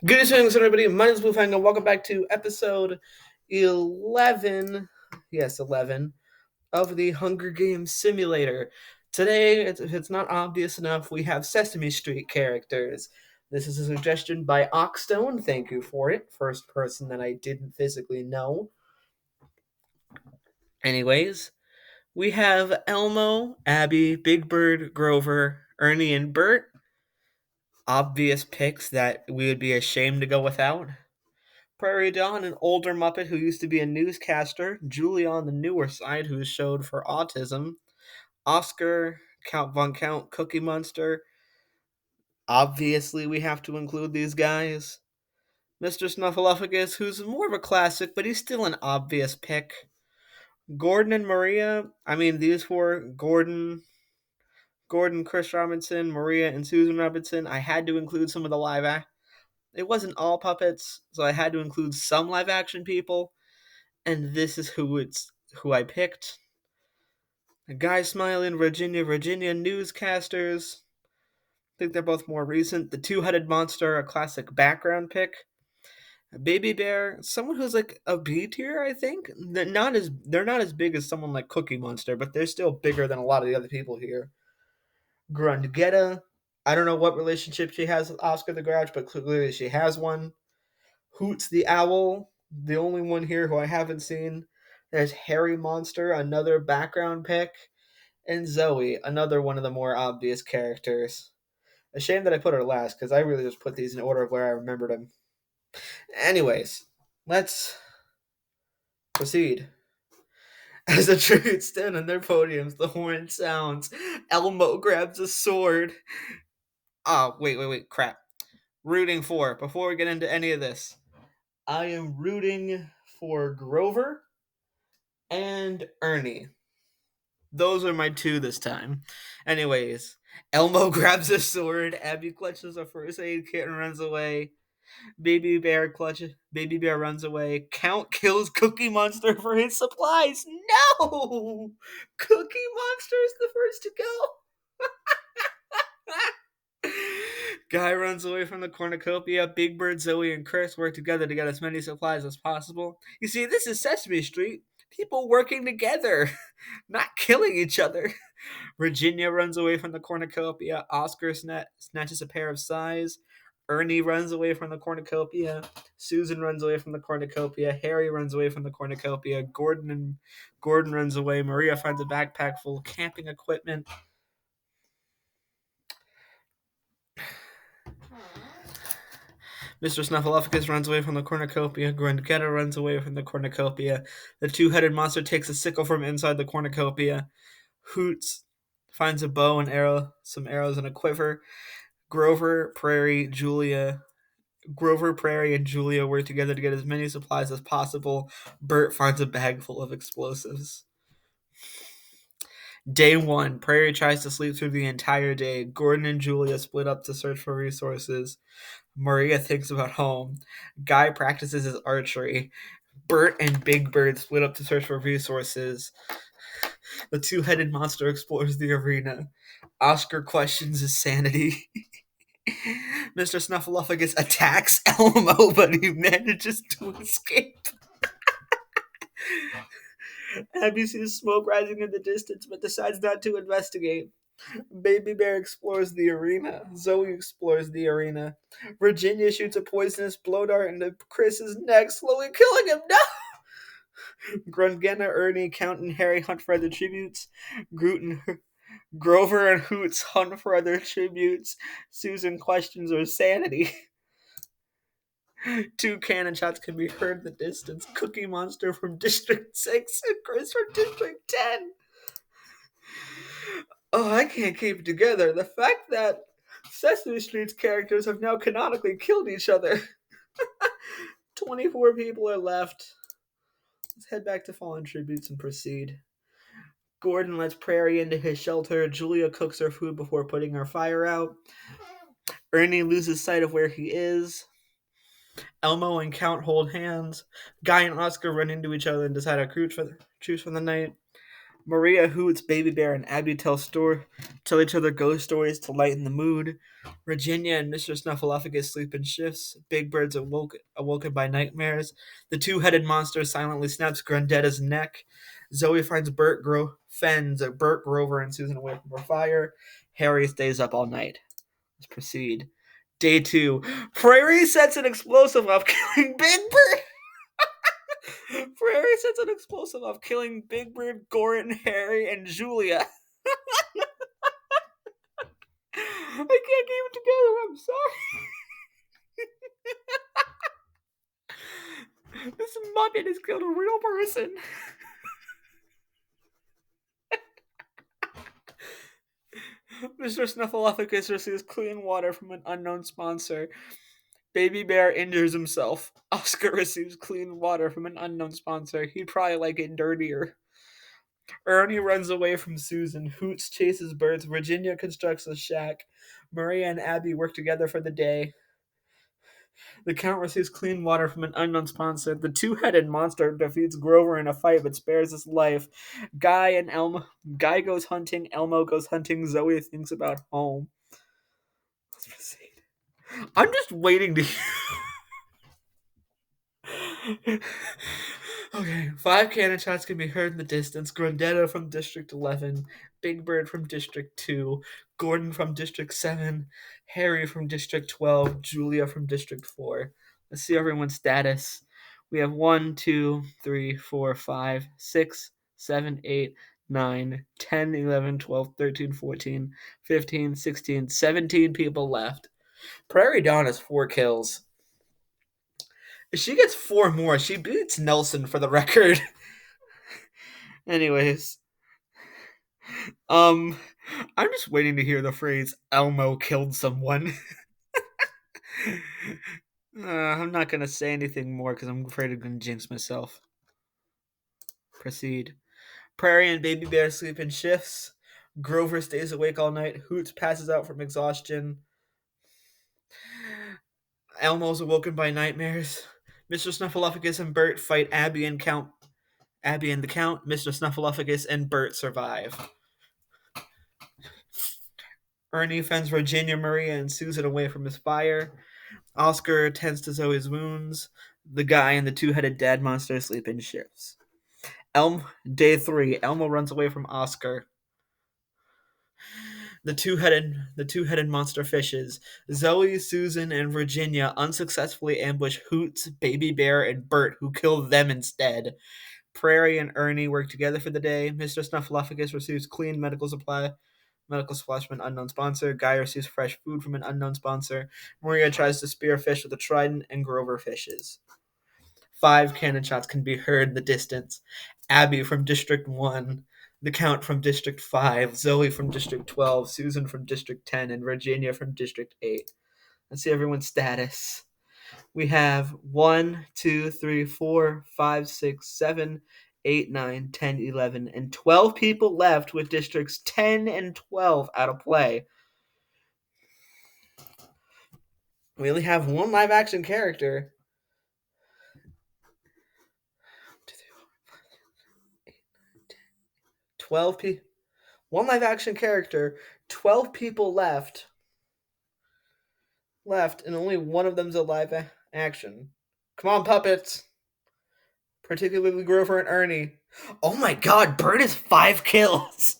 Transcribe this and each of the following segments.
Good evening, everybody. My name is Bluefang, and welcome back to episode 11. Yes, 11 of the Hunger Games Simulator. Today, if it's not obvious enough, we have Sesame Street characters. This is a suggestion by Oxstone. Thank you for it. First person that I didn't physically know. Anyways, we have Elmo, Abby, Big Bird, Grover, Ernie, and Bert. Obvious picks that we would be ashamed to go without. Prairie Dawn, an older Muppet who used to be a newscaster. Julie on the newer side, who showed for autism. Oscar, Count Von Count, Cookie Monster. Obviously, we have to include these guys. Mr. Snuffleupagus, who's more of a classic, but he's still an obvious pick. Gordon and Maria. I mean, these four: Gordon, Chris Robinson, Maria, and Susan Robinson. I had to include some of the live act. It wasn't all puppets, so I had to include some live action people. And this is who I picked. Guy Smiling, Virginia, newscasters. I think they're both more recent. The Two-Headed Monster, a classic background pick. Baby Bear, someone who's like a B tier, I think. They're not as big as someone like Cookie Monster, but they're still bigger than a lot of the other people here. Grundgetta, I don't know what relationship she has with Oscar the Grouch, but clearly she has one. Hoots the Owl, the only one here who I haven't seen. There's Harry Monster, another background pick. And Zoe, another one of the more obvious characters. A shame that I put her last, because I really just put these in order of where I remembered them. Anyways, let's proceed. As the tributes stand on their podiums, the horn sounds. Elmo grabs a sword. Oh, wait, crap. Rooting for, before we get into any of this, I am rooting for Grover and Ernie. Those are my two this time. Anyways, Elmo grabs a sword, Abby clutches a first aid kit and runs away. Baby Bear runs away. Count kills Cookie Monster for his supplies. No! Cookie Monster is the first to go. Guy runs away from the cornucopia. Big Bird, Zoe, and Chris work together to get as many supplies as possible. You see, this is Sesame Street. People working together, not killing each other. Virginia runs away from the cornucopia. Oscar snatches a pair of size. Ernie runs away from the cornucopia. Susan runs away from the cornucopia. Harry runs away from the cornucopia. Gordon runs away. Maria finds a backpack full of camping equipment. Mr. Snuffleupagus runs away from the cornucopia. Grundgetta runs away from the cornucopia. The two-headed monster takes a sickle from inside the cornucopia. Hoots finds a bow and some arrows and a quiver. Grover, Prairie, and Julia work together to get as many supplies as possible. Bert finds a bag full of explosives. Day 1, Prairie tries to sleep through the entire day. Gordon and Julia split up to search for resources. Maria thinks about home. Guy practices his archery. Bert and Big Bird split up to search for resources. The two-headed monster explores the arena. Oscar questions his sanity. Mr. Snuffleupagus attacks Elmo, but he manages to escape. Abby sees smoke rising in the distance, but decides not to investigate. Baby Bear explores the arena. Zoe explores the arena. Virginia shoots a poisonous blow dart into Chris's neck, slowly killing him. No! Grundgetta, Ernie, Count, and Harry hunt for other tributes. Grover and Hoots hunt for other tributes. Susan questions her sanity. 2 cannon shots can be heard in the distance. Cookie Monster from District 6 and Chris from District 10. Oh, I can't keep it together. The fact that Sesame Street's characters have now canonically killed each other. 24 people are left. Let's head back to Fallen Tributes and proceed. Gordon lets Prairie into his shelter. Julia cooks her food before putting her fire out. Ernie loses sight of where he is. Elmo and Count hold hands. Guy and Oscar run into each other and decide to truce for the night. Maria hoots Baby Bear and Abby tell each other ghost stories to lighten the mood. Virginia and Mr. Snuffleupagus sleep in shifts. Big Bird's awoken by nightmares. The two-headed monster silently snaps Grandetta's neck. Zoe finds Bert Grover and Susan away from her fire. Harry stays up all night. Let's proceed. Day 2. Prairie sets an explosive off killing Big Bird. Prairie sets an explosive off killing Big Bird, Gordon, Harry, and Julia. I can't keep it together. I'm sorry. This Muppet has killed a real person. Mr. Snuffleupagus receives clean water from an unknown sponsor. Baby Bear injures himself. Oscar receives clean water from an unknown sponsor. He'd probably like it dirtier. Ernie runs away from Susan. Hoots chases birds. Virginia constructs a shack. Maria and Abby work together for the day. The Count receives clean water from an unknown sponsor. The two-headed monster defeats Grover in a fight but spares his life. Guy goes hunting. Elmo goes hunting. Zoe thinks about home. Let's proceed. I'm just waiting to. Okay, 5 cannon shots can be heard in the distance. Grandetta from District 11, Big Bird from District 2, Gordon from District 7, Harry from District 12, Julia from District 4. Let's see everyone's status. We have 1, 2, 3, 4, 5, 6, 7, 8, 9, 10, 11, 12, 13, 14, 15, 16, 17 people left. Prairie Dawn has 4 kills. If she gets 4 more, she beats Nelson for the record. Anyways, I'm just waiting to hear the phrase Elmo killed someone. I'm not gonna say anything more because I'm afraid I'm gonna jinx myself. Proceed. Prairie and Baby Bear sleep in shifts. Grover stays awake all night. Hoots passes out from exhaustion. Elmo's awoken by nightmares. Mr. Snuffleupagus and Bert fight Abby and the Count. Mr. Snuffleupagus and Bert survive. Ernie fends Virginia, Maria, and Susan away from his fire. Oscar tends to Zoe's wounds. The guy and the two-headed dad monster sleep in shifts. Day 3. Elmo runs away from Oscar. The two-headed monster fishes. Zoe, Susan, and Virginia unsuccessfully ambush Hoots, Baby Bear, and Bert, who kill them instead. Prairie and Ernie work together for the day. Mr. Snuffleupagus receives clean medical supplies from an unknown sponsor. Guy receives fresh food from an unknown sponsor. Maria tries to spear fish with a trident, and Grover fishes. 5 cannon shots can be heard in the distance. Abby from District 1, the Count from District 5, Zoe from District 12, Susan from District 10, and Virginia from District 8. Let's see everyone's status. We have 1, 2, 3, 4, 5, 6, 7, 8, 9, 10, 11, and 12 people left with Districts 10 and 12 out of play. We only have 1 live action character. 12 people. 1 live action character, 12 people left, and only one of them's a live action. Come on, puppets. Particularly Grover and Ernie. Oh my god, Bert has 5 kills.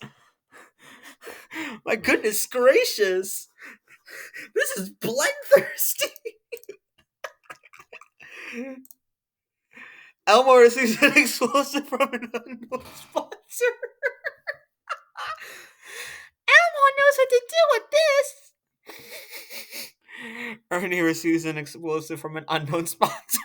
My goodness gracious. This is bloodthirsty. Elmo receives an explosive from an unknown sponsor. Elmo knows what to do with this. Ernie receives an explosive from an unknown sponsor.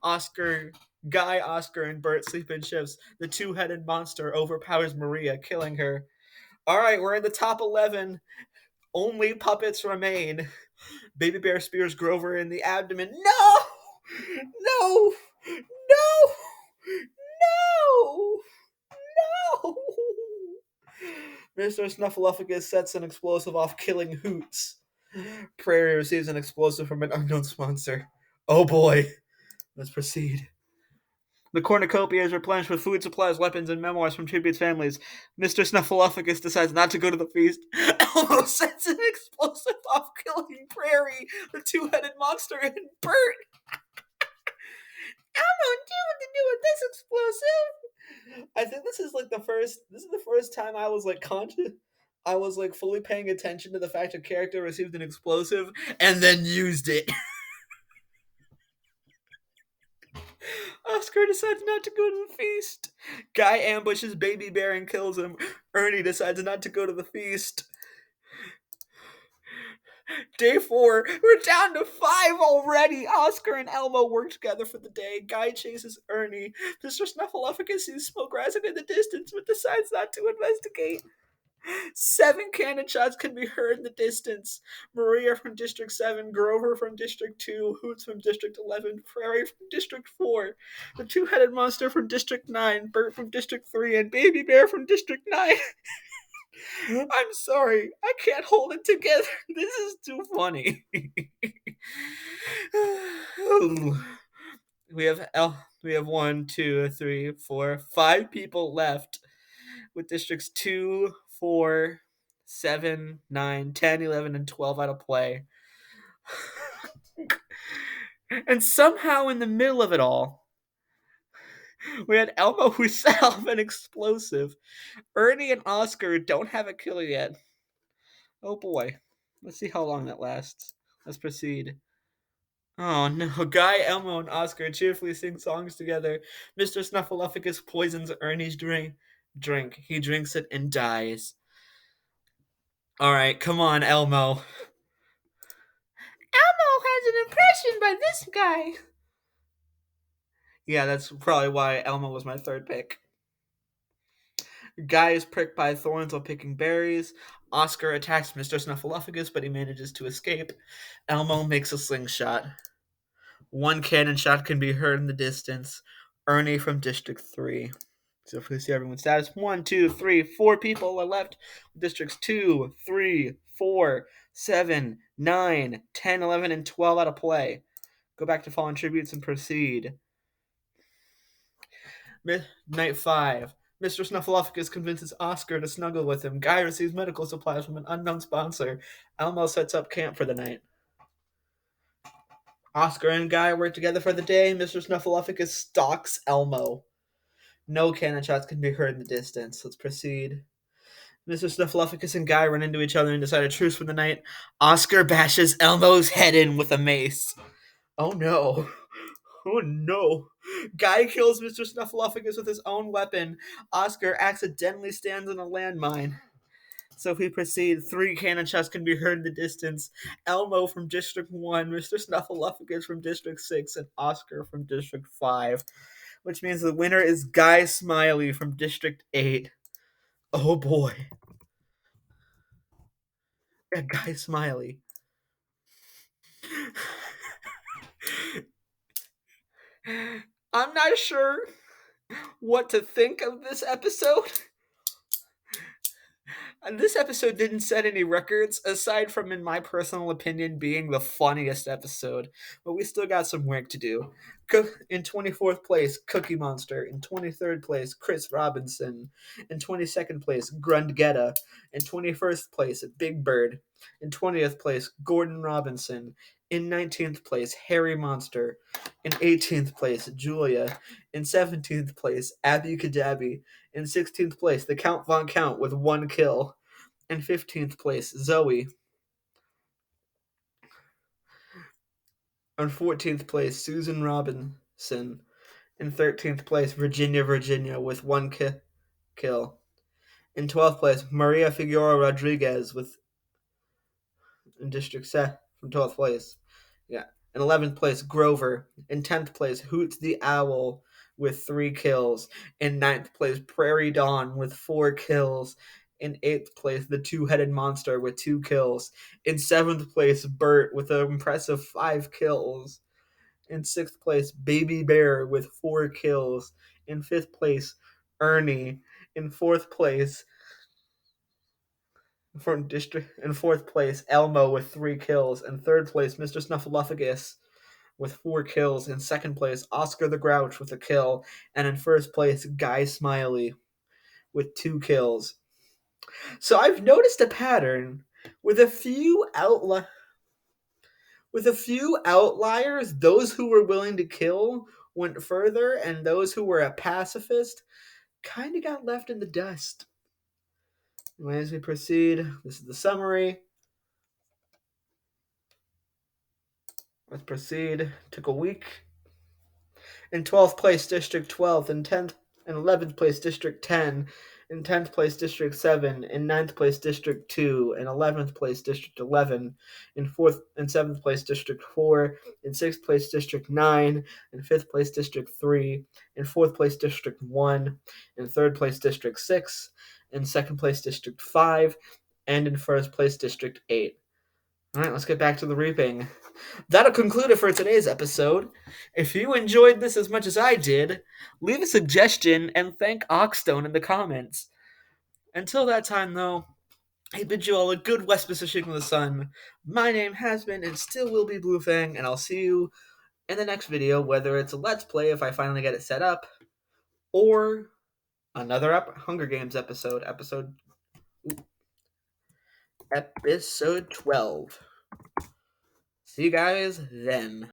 Oscar, and Bert sleep in shifts. The two-headed monster overpowers Maria, killing her. All right, we're in the top 11. Only puppets remain. Baby Bear spears Grover in the abdomen. No! No! No! No! No! Mr. Snuffleupagus sets an explosive off, killing Hoots. Prairie receives an explosive from an unknown sponsor. Oh boy. Let's proceed. The cornucopia is replenished with food supplies, weapons, and memoirs from tributes families. Mr. Snuffleupagus decides not to go to the feast. Elmo sets an explosive off, killing Prairie, the two-headed monster, and Bert. Elmo, do what to do with this explosive. I think this is like the first. This is the first time I was like conscious. I was like fully paying attention to the fact a character received an explosive and then used it. Oscar decides not to go to the feast. Guy ambushes Baby Bear and kills him. Ernie decides not to go to the feast. Day 4, we're down to 5 already. Oscar and Elmo work together for the day. Guy chases Ernie. Mr. Snuffleupagus sees smoke rising in the distance but decides not to investigate. 7 cannon shots can be heard in the distance. Maria from District 7, Grover from District 2, Hoots from District 11, Prairie from District 4, the two-headed monster from District 9, Bert from District 3, and Baby Bear from District 9. I'm sorry, I can't hold it together. This is too funny. We have 1, 2, 3, 4, 5 people left, with districts 2, 4, 7, 9, 10, 11, and 12 out of play. And somehow in the middle of it all, we had Elmo who set off an explosive. Ernie and Oscar don't have a kill yet. Oh boy. Let's see how long that lasts. Let's proceed. Oh no, Guy, Elmo, and Oscar cheerfully sing songs together. Mr. Snuffleupagus poisons Ernie's drink. He drinks it and dies. Alright, come on, Elmo. Elmo has an impression by this guy. Yeah, that's probably why Elmo was my third pick. Guy is pricked by thorns while picking berries. Oscar attacks Mr. Snuffleupagus, but he manages to escape. Elmo makes a slingshot. 1 cannon shot can be heard in the distance. Ernie from District 3. So if we see everyone's status, 1, 2, 3, 4 people are left. Districts 2, 3, 4, 7, 9, 10, 11, and 12 out of play. Go back to fallen tributes and proceed. Night 5. Mr. Snuffleupagus convinces Oscar to snuggle with him. Guy receives medical supplies from an unknown sponsor. Elmo sets up camp for the night. Oscar and Guy work together for the day. Mr. Snuffleupagus stalks Elmo. No cannon shots can be heard in the distance. Let's proceed. Mr. Snuffleupagus and Guy run into each other and decide a truce for the night. Oscar bashes Elmo's head in with a mace. Oh no. Oh no. Guy kills Mr. Snuffleupagus with his own weapon. Oscar accidentally stands on a landmine. So if we proceed, 3 cannon shots can be heard in the distance. Elmo from District 1, Mr. Snuffleupagus from District 6, and Oscar from District 5. Which means the winner is Guy Smiley from District 8. Oh boy. Yeah, Guy Smiley. I'm not sure what to think of this episode. And this episode didn't set any records, aside from, in my personal opinion, being the funniest episode. But we still got some work to do. In 24th place, Cookie Monster. In 23rd place, Chris Robinson. In 22nd place, Grundgetta. In 21st place, Big Bird. In 20th place, Gordon Robinson. In 19th place, Harry Monster. In 18th place, Julia. In 17th place, Abby Kadabi. In 16th place, the Count Von Count with 1 kill. In 15th place, Zoe. In 14th place, Susan Robinson. In 13th place, Virginia with 1 kill. In 12th place, Maria Figueroa Rodriguez with in District 7 from 12th place. Yeah. In 11th place, Grover. In 10th place, Hoots the Owl with 3 kills. In 9th place, Prairie Dawn with 4 kills. In 8th place, the two-headed monster with 2 kills. In 7th place, Bert with an impressive 5 kills. In 6th place, Baby Bear with 4 kills. In 5th place, Ernie. In 4th place, in 4th place, Elmo with 3 kills. In 3rd place, Mr. Snuffleupagus with 4 kills. In second place, Oscar the Grouch with a kill. And in first place, Guy Smiley with 2 kills. So I've noticed a pattern with a few outliers. Those who were willing to kill went further, and those who were a pacifist kind of got left in the dust. As we proceed, this is the summary. Let's proceed. Took a week. In 12th place, District 12. In 10th and 11th place, District 10. In 10th place, District 7. In 9th place, District 2. In 11th place, District 11. In 4th and 7th place, District 4. In 6th place, District 9. In 5th place, District 3. In 4th place, District 1. In 3rd place, District 6. In 2nd place, District 5. And in 1st place, District 8. All right, let's get back to the reaping. That'll conclude it for today's episode. If you enjoyed this as much as I did, leave a suggestion and thank Oxstone in the comments. Until that time, though, I bid you all a good West Pacific of the Sun. My name has been and still will be Bluefang, and I'll see you in the next video, whether it's a Let's Play if I finally get it set up, or another Hunger Games episode, episode 12. See you guys then.